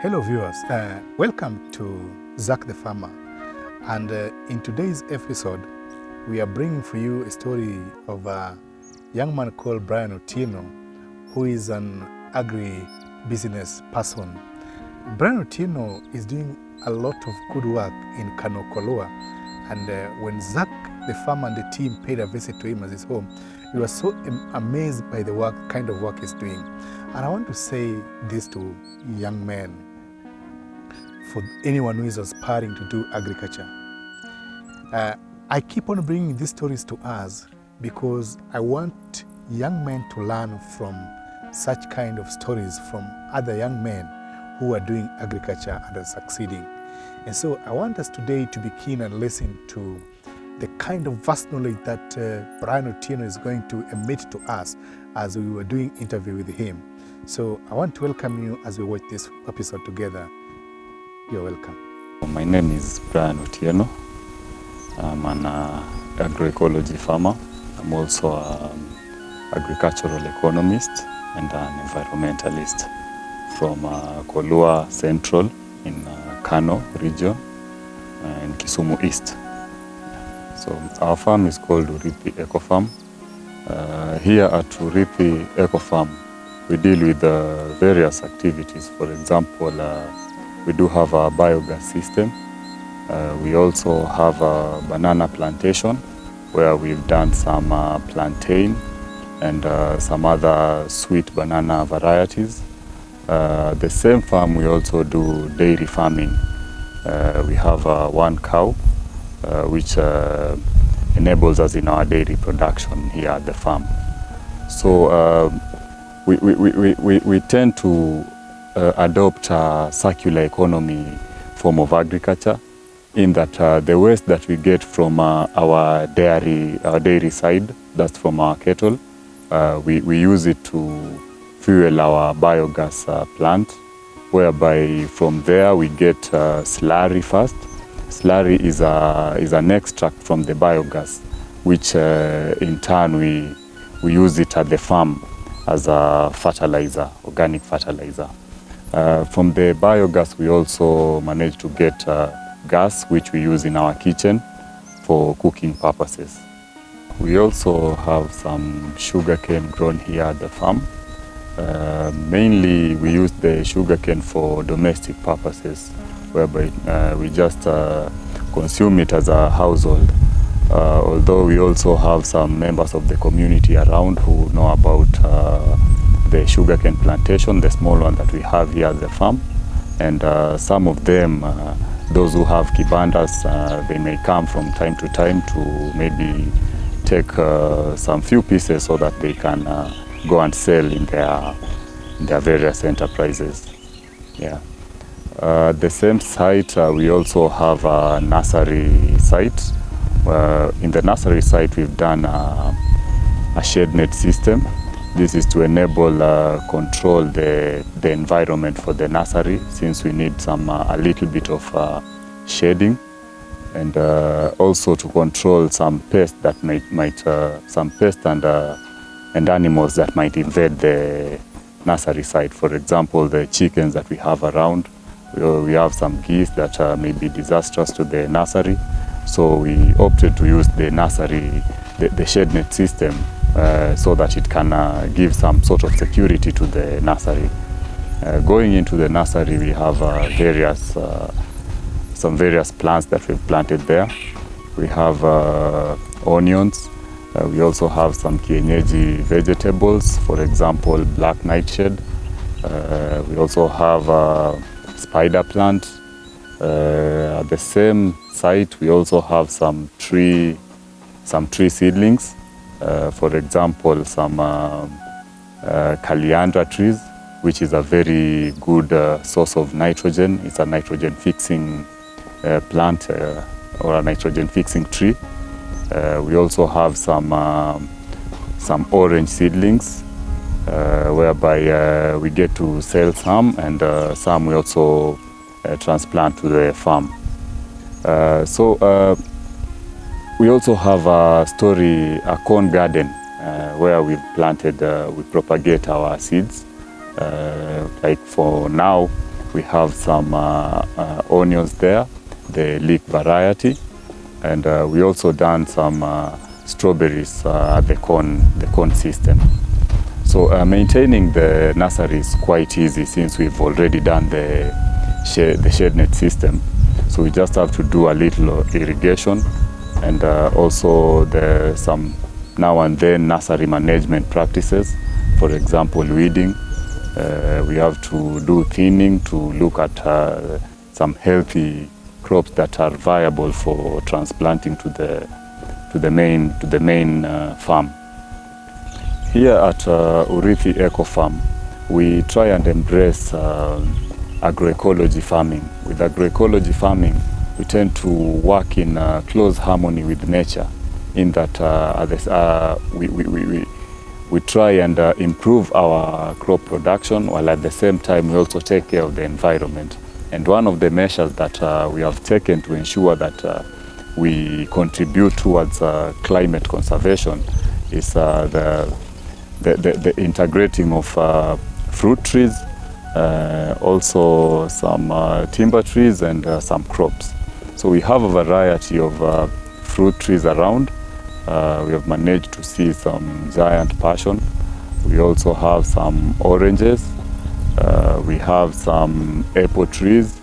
Hello viewers, welcome to Zach the Farmer, and in today's episode we are bringing for you a story of a young man called Brian Otieno, who is an agri-business person. Brian Otieno is doing a lot of good work in Kano, Kolwa, and when Zach the Farmer and the team paid a visit to him at his home, we were so amazed by the kind of work he's doing. And I want to say this to young men, for anyone who is aspiring to do agriculture. I keep on bringing these stories to us because I want young men to learn from such kind of stories from other young men who are doing agriculture and are succeeding. And so I want us today to be keen and listen to the kind of vast knowledge that Brian Otieno is going to emit to us as we were doing interview with him. So I want to welcome you as we watch this episode together. You're welcome. My name is Brian Otieno. I'm an agri-ecology farmer. I'm also an agricultural economist and an environmentalist from Kolwa Central in Kano region in Kisumu East. So our farm is called Urithi Farm. Here at Urithi Farm, we deal with various activities. For example, we do have a biogas system. We also have a banana plantation where we've done some plantain and some other sweet banana varieties. The same farm we also do dairy farming. We have one cow which enables us in our dairy production here at the farm. So we tend to adopt a circular economy form of agriculture, in that the waste that we get from our dairy side, that's from our cattle, we use it to fuel our biogas plant, whereby from there we get slurry first. Slurry is an extract from the biogas, which in turn we use it at the farm as a fertilizer, organic fertilizer. From the biogas we also manage to get gas, which we use in our kitchen for cooking purposes. We also have some sugarcane grown here at the farm. Mainly we use the sugarcane for domestic purposes, whereby we just consume it as a household. Although we also have some members of the community around who know about the sugarcane plantation, the small one that we have here at the farm. And some of them, those who have kibandas, they may come from time to time to maybe take some few pieces so that they can go and sell in their various enterprises. Yeah. The same site, we also have a nursery site. In the nursery site, we've done a shade net system. This is to enable control the environment for the nursery, since we need a little bit of shading, and also to control some pests that some pests and animals that might invade the nursery site. For example, the chickens that we have around. We have some geese that may be disastrous to the nursery, so we opted to use the nursery, the shade net system, so that it can give some sort of security to the nursery. Going into the nursery, we have some various plants that we've planted there. We have onions. We also have some kienyeji vegetables, for example, black nightshade. We also have spider plant. At the same site, we also have some tree seedlings. For example, some Kaliandra trees, which is a very good source of nitrogen. It's a nitrogen fixing plant or a nitrogen fixing tree. We also have some orange seedlings, whereby we get to sell some, and some we also transplant to the farm. We also have a corn garden where we've planted, we propagate our seeds. Like for now, We have some onions there, the leek variety, and we also done some strawberries at the cone system. So maintaining the nursery is quite easy since we've already done the shade net system. So we just have to do a little irrigation, and also some now and then nursery management practices. For example, weeding. We have to do thinning to look at some healthy crops that are viable for transplanting to the main farm. Here at Urithi Eco Farm, we try and embrace agroecology farming. With agroecology farming, we tend to work in close harmony with nature, in that we try and improve our crop production, while at the same time we also take care of the environment. And one of the measures that we have taken to ensure that we contribute towards climate conservation is the integrating of fruit trees, also some timber trees and some crops. So we have a variety of fruit trees around. We have managed to see some giant passion. We also have some oranges. We have some apple trees.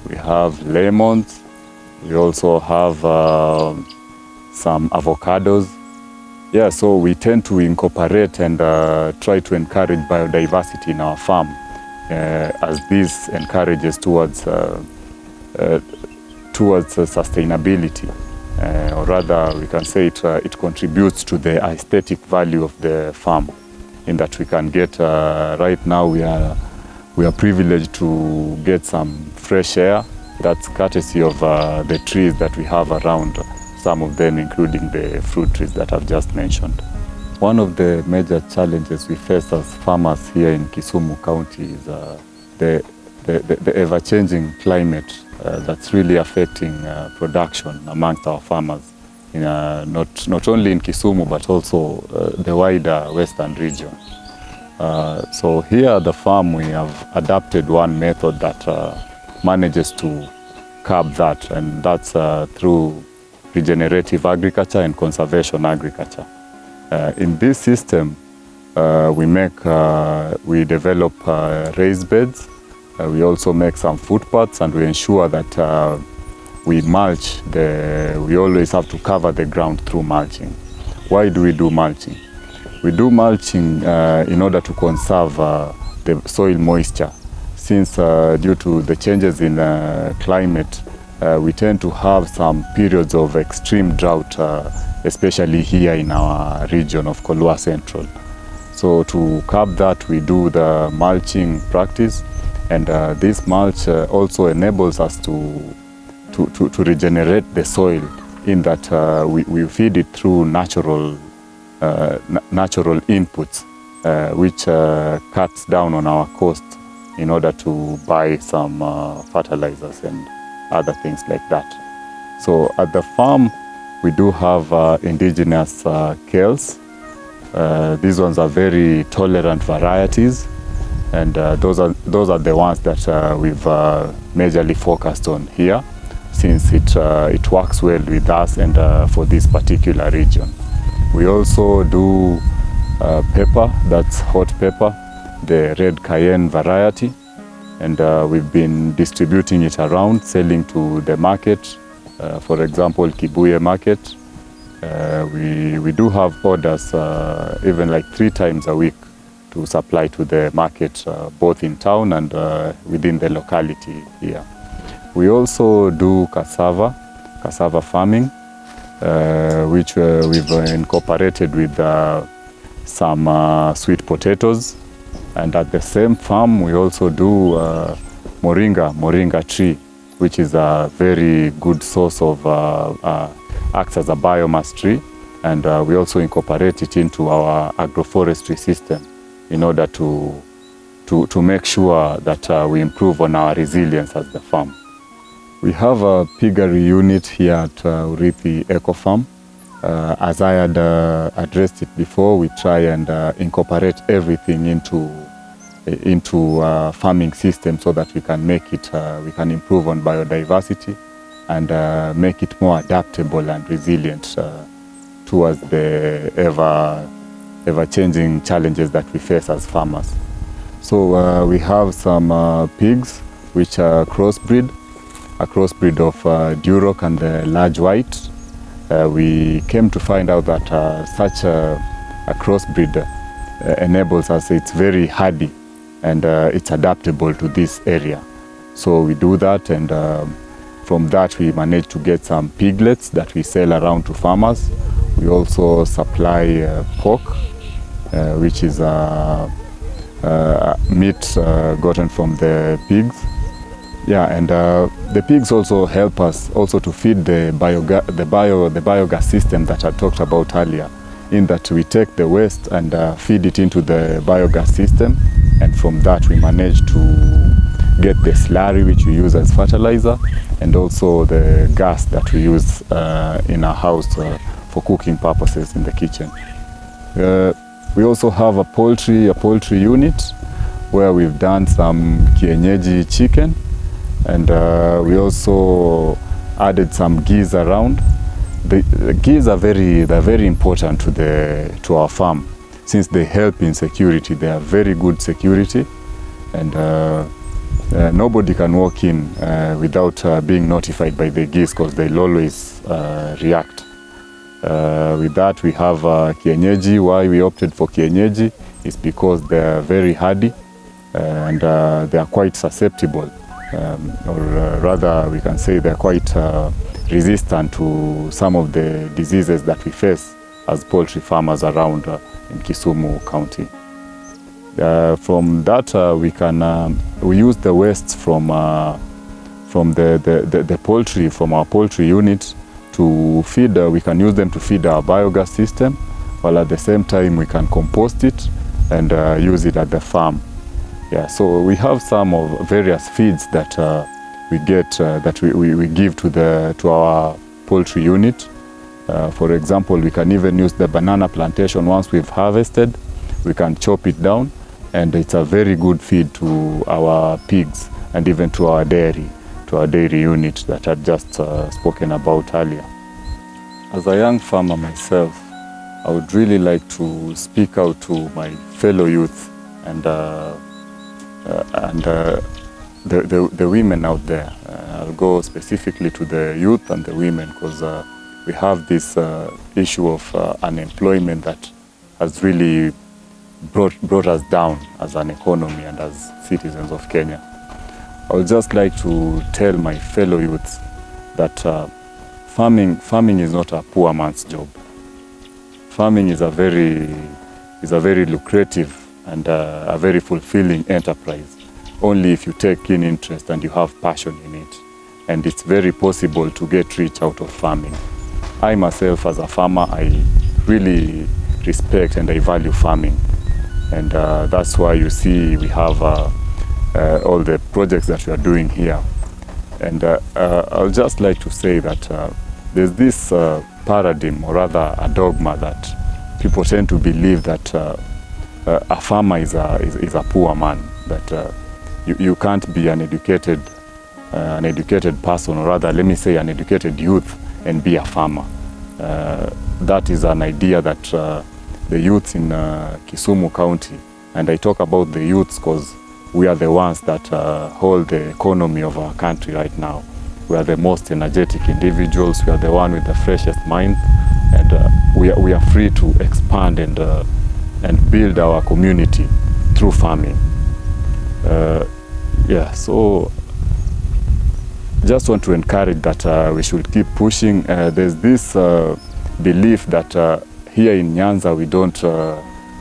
We have lemons. We also have some avocados. Yeah, so we tend to incorporate and try to encourage biodiversity in our farm, as this encourages towards sustainability. Or rather, we can say it contributes to the aesthetic value of the farm, in that we can get, right now we are privileged to get some fresh air. That's courtesy of the trees that we have around, some of them including the fruit trees that I've just mentioned. One of the major challenges we face as farmers here in Kisumu County is the ever-changing climate that's really affecting production amongst our farmers, not only in Kisumu but also the wider western region. So here at the farm we have adapted one method that manages to curb that, and that's through regenerative agriculture and conservation agriculture. In this system, we develop raised beds. We also make some footpaths, and we ensure that we mulch. We always have to cover the ground through mulching. Why do we do mulching? We do mulching in order to conserve the soil moisture. Since due to the changes in climate, we tend to have some periods of extreme drought, especially here in our region of Kolwa Central. So to curb that, we do the mulching practice, and this mulch also enables us to regenerate the soil, in that we feed it through natural inputs, which cuts down on our cost in order to buy some fertilizers and other things like that. So at the farm, we do have indigenous kales. These ones are very tolerant varieties, and those are the ones that we've majorly focused on here, since it works well with us and for this particular region. We also do pepper, that's hot pepper, the red cayenne variety, and we've been distributing it around, selling to the market. For example, Kibuye market. We do have orders even like 3 times a week to supply to the market, both in town and within the locality here. We also do cassava farming, which we've incorporated with some sweet potatoes. And at the same farm, we also do moringa tree, which is a very good source of, acts as a biomass tree. And we also incorporate it into our agroforestry system in order to make sure that we improve on our resilience as the farm. We have a piggery unit here at Urithi Eco Farm. As I had addressed it before, we try and incorporate everything into into farming system so that we can make it, we can improve on biodiversity and make it more adaptable and resilient towards the ever-changing challenges that we face as farmers. So we have some pigs which are crossbreed, a crossbreed of Duroc and the large white. We came to find out that such a crossbreed enables us, it's very hardy and it's adaptable to this area. So we do that, and from that we managed to get some piglets that we sell around to farmers. We also supply pork, which is meat gotten from the pigs. Yeah, and the pigs also help us also to feed the biogas system that I talked about earlier, in that we take the waste and feed it into the biogas system, and from that we manage to get the slurry which we use as fertilizer, and also the gas that we use in our house for cooking purposes in the kitchen. We also have a poultry unit where we've done some kienyeji chicken, and we also added some geese around. The geese are very important to our farm, since they help in security. They are very good security, and nobody can walk in without being notified by the geese, because they'll always react. With that, we have kienyeji. Why we opted for kienyeji is because they are very hardy and they are quite susceptible, or rather we can say they are quite resistant to some of the diseases that we face as poultry farmers around in Kisumu County. From that, we use the waste from the poultry, from our poultry unit, to feed. We can use them to feed our biogas system, while at the same time we can compost it and use it at the farm. Yeah, so we have some of various feeds that we get, that we give to our poultry unit. For example, we can even use the banana plantation. Once we've harvested, we can chop it down, and it's a very good feed to our pigs and even to our dairy unit that I just spoken about earlier. As a young farmer myself, I would really like to speak out to my fellow youth and the women out there. I'll go specifically to the youth and the women, because we have this issue of unemployment that has really brought us down as an economy and as citizens of Kenya. I would just like to tell my fellow youths that farming is not a poor man's job. Farming is a very lucrative and a very fulfilling enterprise, only if you take keen interest and you have passion in it. And it's very possible to get rich out of farming. I myself, as a farmer, I really respect and I value farming. And that's why you see we have all the projects that we are doing here. And I'll just like to say that there's this paradigm, or rather a dogma, that people tend to believe that a farmer is a poor man, that you can't be an educated person, or rather, let me say, an educated youth and be a farmer. That is an idea that the youths in Kisumu County, and I talk about the youths because we are the ones that hold the economy of our country right now. We are the most energetic individuals. We are the one with the freshest mind, and we are free to expand and build our community through farming. Yeah, so just want to encourage that we should keep pushing. There's this belief that here in Nyanza we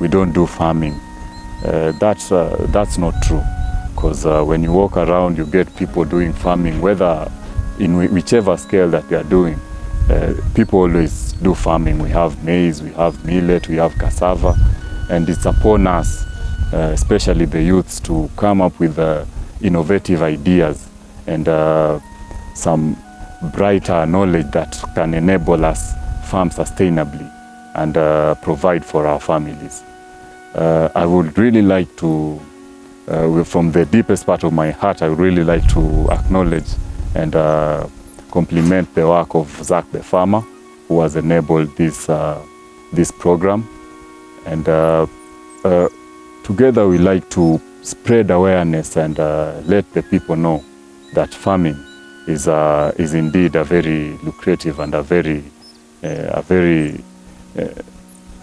don't do farming. That's not true, because when you walk around, you get people doing farming, whether in whichever scale that they are doing. People always do farming. We have maize, we have millet, we have cassava, and it's upon us, especially the youths, to come up with innovative ideas and some brighter knowledge that can enable us farm sustainably and provide for our families. I would really like to from the deepest part of my heart, I would really like to acknowledge and compliment the work of Zach the farmer, who has enabled this program. And together we like to spread awareness and let the people know that farming is indeed a very lucrative and a very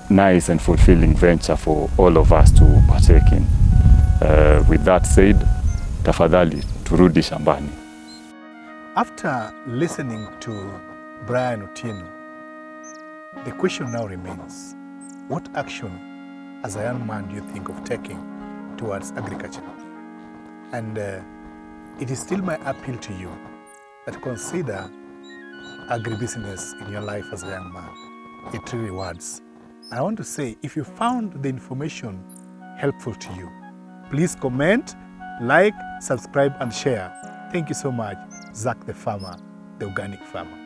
nice and fulfilling venture for all of us to partake in. With that said, tafadhali turudi shambani. After listening to Brian Otieno, the question now remains, what action as a young man do you think of taking towards agriculture? And it is still my appeal to you that consider agribusiness in your life as a young man. It really rewards. I want to say, if you found the information helpful to you, please comment, like, subscribe, and share. Thank you so much, Zach the farmer, the organic farmer.